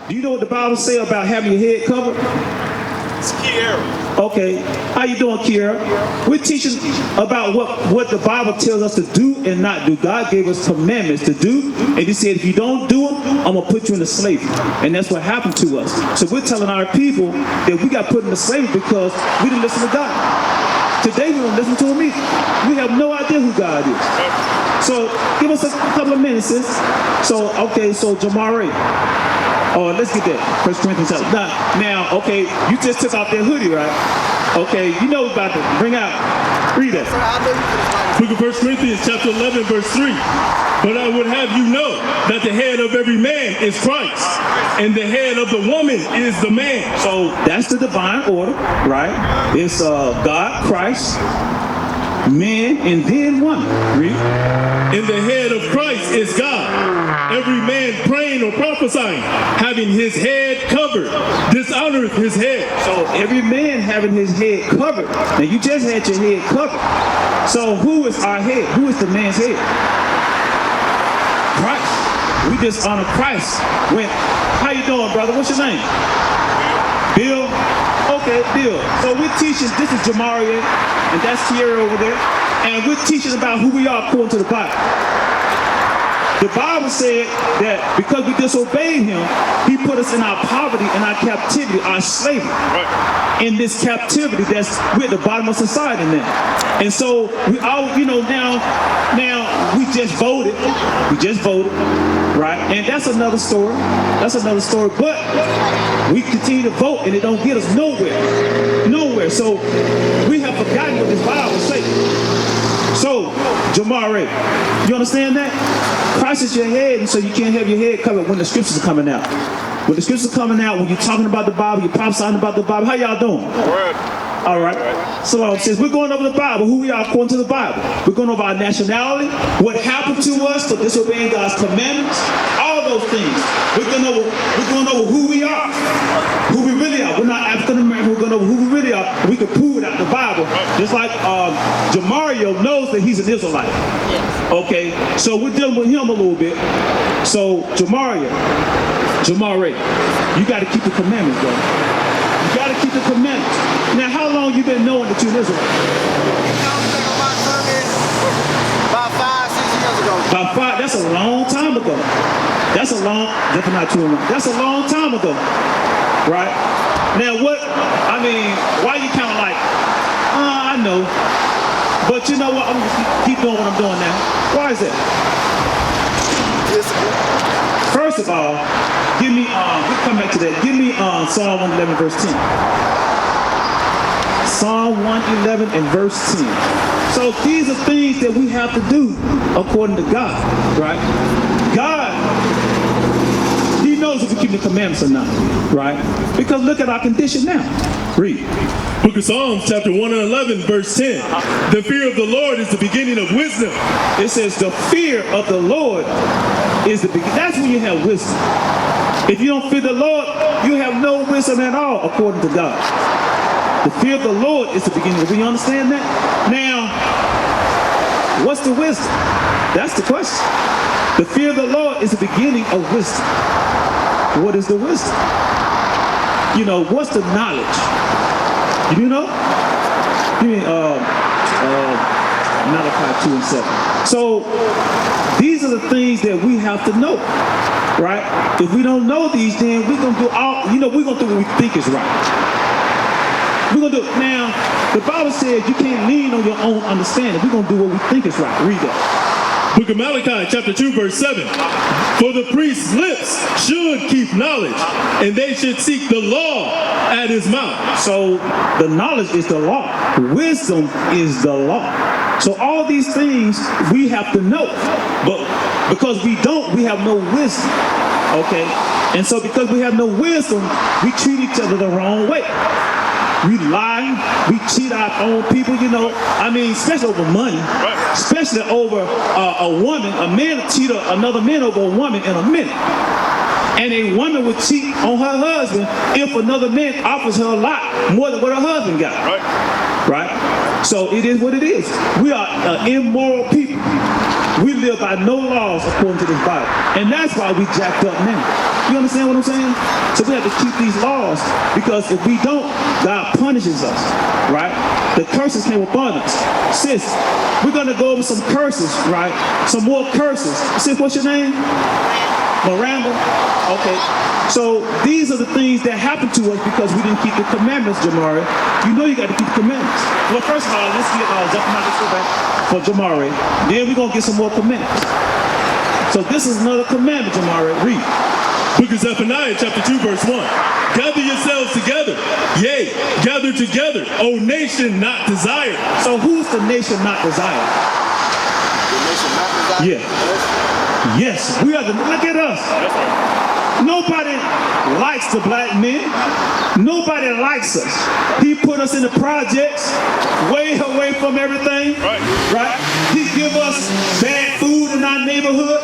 Do you know what the Bible say about having your head covered? It's a key area. Okay, how you doing, Kira? We're teaching about what the Bible tells us to do and not do. God gave us commandments to do, and He said, if you don't do them, I'm going to put you into slavery. And that's what happened to us. So we're telling our people that we got put into slavery because we didn't listen to God. Today we don't listen to Him either. We have no idea who God is. So give us a couple of minutes, sis. So, okay, so Jamari. Oh, let's get that. 1 Corinthians. Now, okay, you just took off that hoodie, right? Okay, you know about to bring out. Read that. Book of 1 Corinthians chapter 11, verse 3. But I would have you know that the head of every man is Christ, and the head of the woman is the man. So that's the divine order, right? It's God, Christ, man, and then woman. Read. And the head of Christ is God. Every man praying or prophesying, having his head covered, dishonoreth his head. So every man having his head covered. Now you just had your head covered. So who is our head? Who is the man's head? Christ. We dishonor Christ. How you doing, brother? What's your name? Bill. Okay, Bill. So we're teaching, this is Jamari, and that's Tierra over there. And we're teaching about who we are according to the Bible. The Bible said that because we disobeyed Him, He put us in our poverty, in our captivity, our slavery. Right. In this captivity, we're at the bottom of society now. And so we all, now we just voted. We just voted, right? And that's another story. That's another story. But we continue to vote, and it don't get us nowhere. Nowhere. So we have forgotten what this Bible says. So, Jamari, you understand that? Christ is your head, and so you can't have your head covered when the scriptures are coming out. When the scriptures are coming out, when you're talking about the Bible, you're prophesying about the Bible. How y'all doing? All right. So since we're going over the Bible, who we are according to the Bible. We're going over our nationality, what happened to us for disobeying God's commandments, all those things. We're going over who we are, who we really are. We're not African American. We're going over who we really are. We can prove it out the Bible. Just like Jamario knows that he's an Israelite. Okay, so we're dealing with him a little bit. So Jamari, you got to keep the commandments, bro. You got to keep the commandments. Now, how long you been knowing that you're an Israelite? About 5-6 years ago. About 5. That's a long time ago. That's a long time ago, right? Now, why you kind of like, I know, but you know what? I'm gonna keep doing what I'm doing now. Why is that? First of all, give me, we'll come back to that. Give me Psalm 111, verse 10. Psalm 111 and verse 10. So these are things that we have to do according to God, right? God, He knows if we keep the commandments or not, right? Because look at our condition now. Read. Book of Psalms, chapter 111, verse 10. The fear of the Lord is the beginning of wisdom. It says the fear of the Lord is the beginning. That's when you have wisdom. If you don't fear the Lord, you have no wisdom at all, according to God. The fear of the Lord is the beginning. Do you understand that? Now, what's the wisdom? That's the question. The fear of the Lord is the beginning of wisdom. What is the wisdom? What's the knowledge? You know? You mean, Malachi 2 and 7. So, these are the things that we have to know, right? If we don't know these, then we're going to do we're going to do what we think is right. We're going to do it. Now, the Bible says you can't lean on your own understanding. We're going to do what we think is right. Read that. Book of Malachi, chapter 2, verse 7. For the priest's lips should keep knowledge, and they should seek the law at his mouth. So the knowledge is the law. Wisdom is the law. So all these things we have to know. But because we don't, we have no wisdom. Okay? And so because we have no wisdom, we treat each other the wrong way. We lie, we cheat our own people, especially over money, especially over a woman. A man will cheat another man over a woman in a minute. And a woman would cheat on her husband if another man offers her a lot more than what her husband got. Right? So it is what it is. We are immoral people. We live by no laws according to this Bible. And that's why we jacked up now. You understand what I'm saying? So we have to keep these laws, because if we don't, God punishes us, right? The curses came upon us. Sis, we're going to go over some curses, right? Some more curses. Sis, what's your name? Miranda? Okay. So these are the things that happen to us because we didn't keep the commandments, Jamari. You know you got to keep the commandments. Well, first of all, let's get back for Jamari. Then we're going to get some more commandments. So this is another commandment, Jamari. Read. Book of Zephaniah, chapter 2, verse 1. Gather yourselves together. Yea, gather together, O nation not desired. So who's the nation not desired? The nation not desired? Yeah. Yes, we are the, look at us. Nobody likes the black men. Nobody likes us. He put us in the projects, way away from everything. Right? He give us bad food in our neighborhood.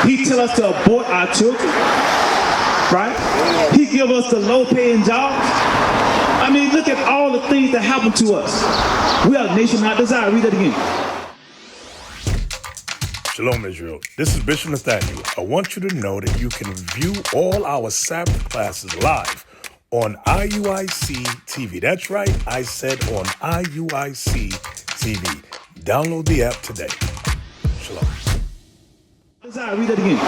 He tell us to abort our children. Right? He give us the low-paying jobs. I mean, look at all the things that happen to us. We are a nation not desired. Read that again. Shalom, Israel. This is Bishop Nathaniel. I want you to know that you can view all our Sabbath classes live on IUIC TV. That's right, I said on IUIC TV. Download the app today. Shalom. Read that again.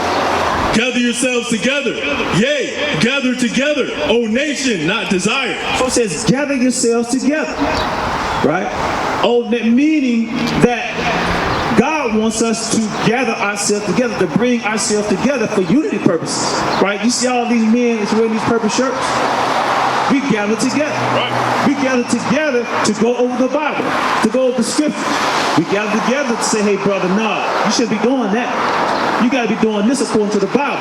Gather yourselves together. Yea, gather together, O nation not desired. So it says, gather yourselves together. Right? Oh, meaning that God wants us to gather ourselves together, to bring ourselves together for unity purposes. Right? You see all these men is wearing these purple shirts? We gather together. Right. We gather together to go over the Bible, to go over the scriptures. We gather together to say, hey, brother, nah, you shouldn't be doing that. You got to be doing this according to the Bible.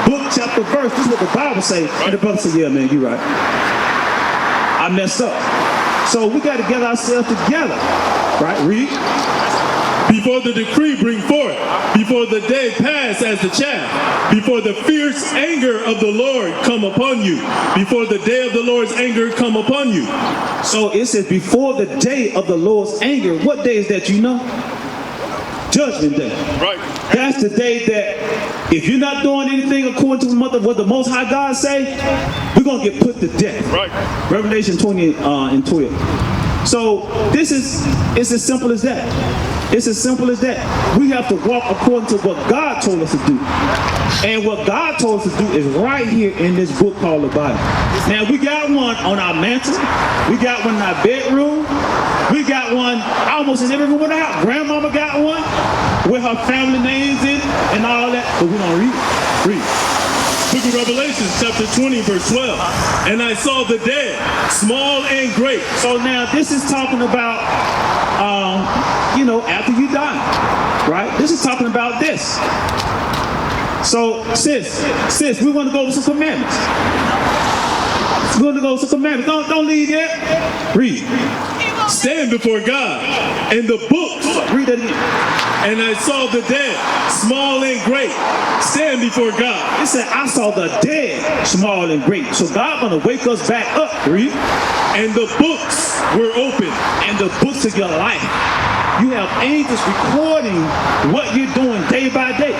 Book, chapter, verse. This is what the Bible says. Right. And the brother said, yeah, man, you're right. I messed up. So we got to get ourselves together. Right? Read. Before the decree bring forth, before the day pass as the chaff, before the fierce anger of the Lord come upon you, before the day of the Lord's anger come upon you. So it says before the day of the Lord's anger. What day is that, you know? Judgment Day. Right. That's the day that if you're not doing anything according to what the Most High God say, we're going to get put to death. Right. Revelation 20 and 12. So it's as simple as that. It's as simple as that. We have to walk according to what God told us to do. And what God told us to do is right here in this book called the Bible. Now we got one on our mantle. We got one in our bedroom. We got one almost in every room in the house. Grandmama got one with her family names in and all that. But we don't read it. Read. Book of Revelation, chapter 20, verse 12. And I saw the dead, small and great. So now this is talking about, after you die, right? This is talking about this. So, sis, we want to go over some commandments. We're going to go over some commandments. Don't leave yet. Read. Stand before God, and the books. Read that again. And I saw the dead, small and great, stand before God. It said, I saw the dead, small and great. So God gonna wake us back up. Read. And the books were open. And the books of your life. You have angels recording what you're doing day by day.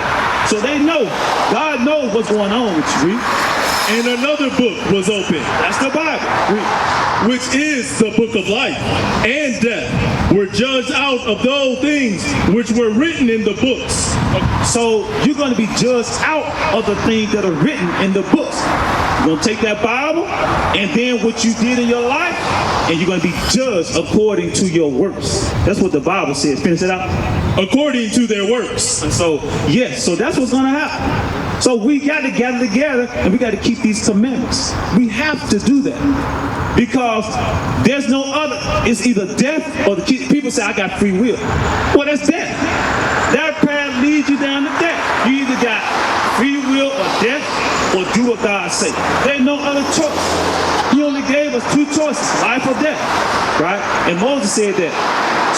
So they know. God knows what's going on with you. Read. And another book was open. That's the Bible. Read. Which is the book of life, and death were judged out of those things which were written in the books. So you're going to be judged out of the things that are written in the books. You're going to take that Bible and then what you did in your life, and you're going to be judged according to your works. That's what the Bible says. Finish it out. According to their works. And so, yes, so that's what's going to happen. So we got to gather together and we got to keep these commandments. We have to do that. Because there's no other. It's either death or the people say, I got free will. Well, that's death. That path leads you down to death. You either got free will or death or do what God says. There's no other choice. He only gave us two choices, life or death. Right? And Moses said that.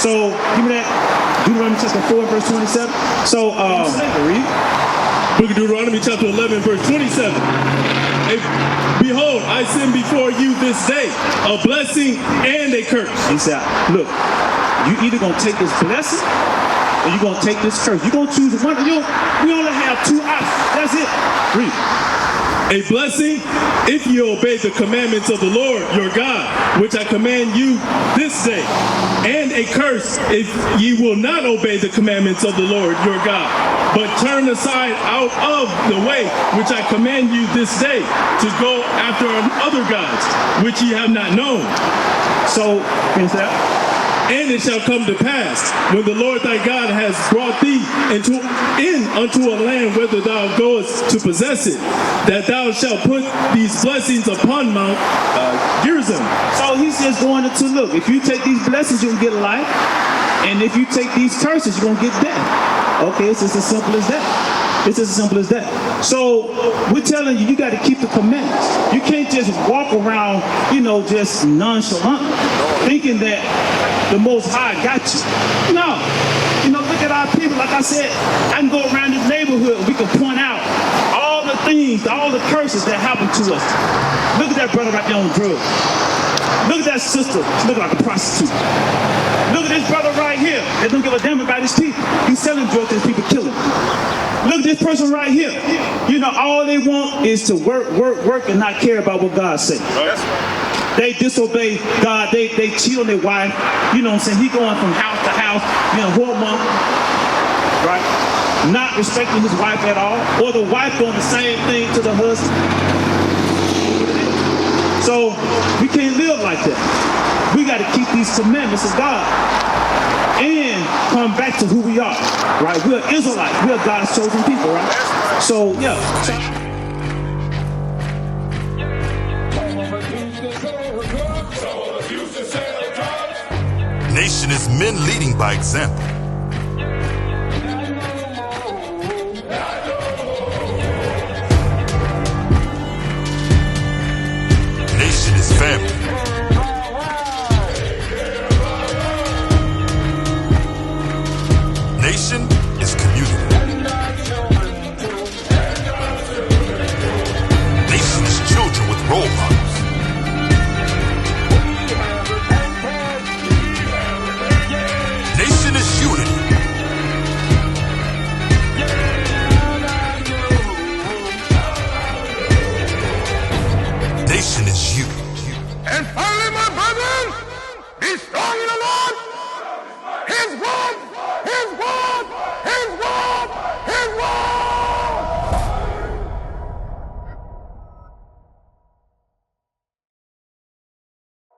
So, give me that. Deuteronomy chapter 4, verse 27. So, read. Book of Deuteronomy chapter 11, verse 27. Behold, I send before you this day a blessing and a curse. He said, look, you either going to take this blessing and you're going to take this curse. You're going to choose one. We only have 2 options. That's it. Read. A blessing if you obey the commandments of the Lord your God, which I command you this day, and a curse if ye will not obey the commandments of the Lord your God, but turn aside out of the way which I command you this day to go after other gods, which ye have not known. So, is that? And it shall come to pass, when the Lord thy God has brought thee unto a land whither thou goest to possess it, that thou shalt put these blessings upon Mount Gerizim. So he says going into, look, if you take these blessings, you're going to get life. And if you take these curses, you're going to get death. Okay, it's just as simple as that. It's as simple as that. So we're telling you, you got to keep the commandments. You can't just walk around, just nonchalant, thinking that the Most High got you. No. Look at our people. Like I said, I can go around this neighborhood and we can point out all the things, all the curses that happen to us. Look at that brother right there on drugs. Look at that sister. She look like a prostitute. Look at this brother right here. They don't give a damn about his people. He's selling drugs to his people, killing them. Look at this person right here. All they want is to work, and not care about what God says. They disobey God. They cheat on their wife. You know what I'm saying? He going from house to house, whoremonger, right? Not respecting his wife at all. Or the wife doing the same thing to the husband. So we can't live like that. We got to keep these commandments of God and come back to who we are, right? We're Israelites. We're God's chosen people, right? So, yeah. Nation is men leading by example.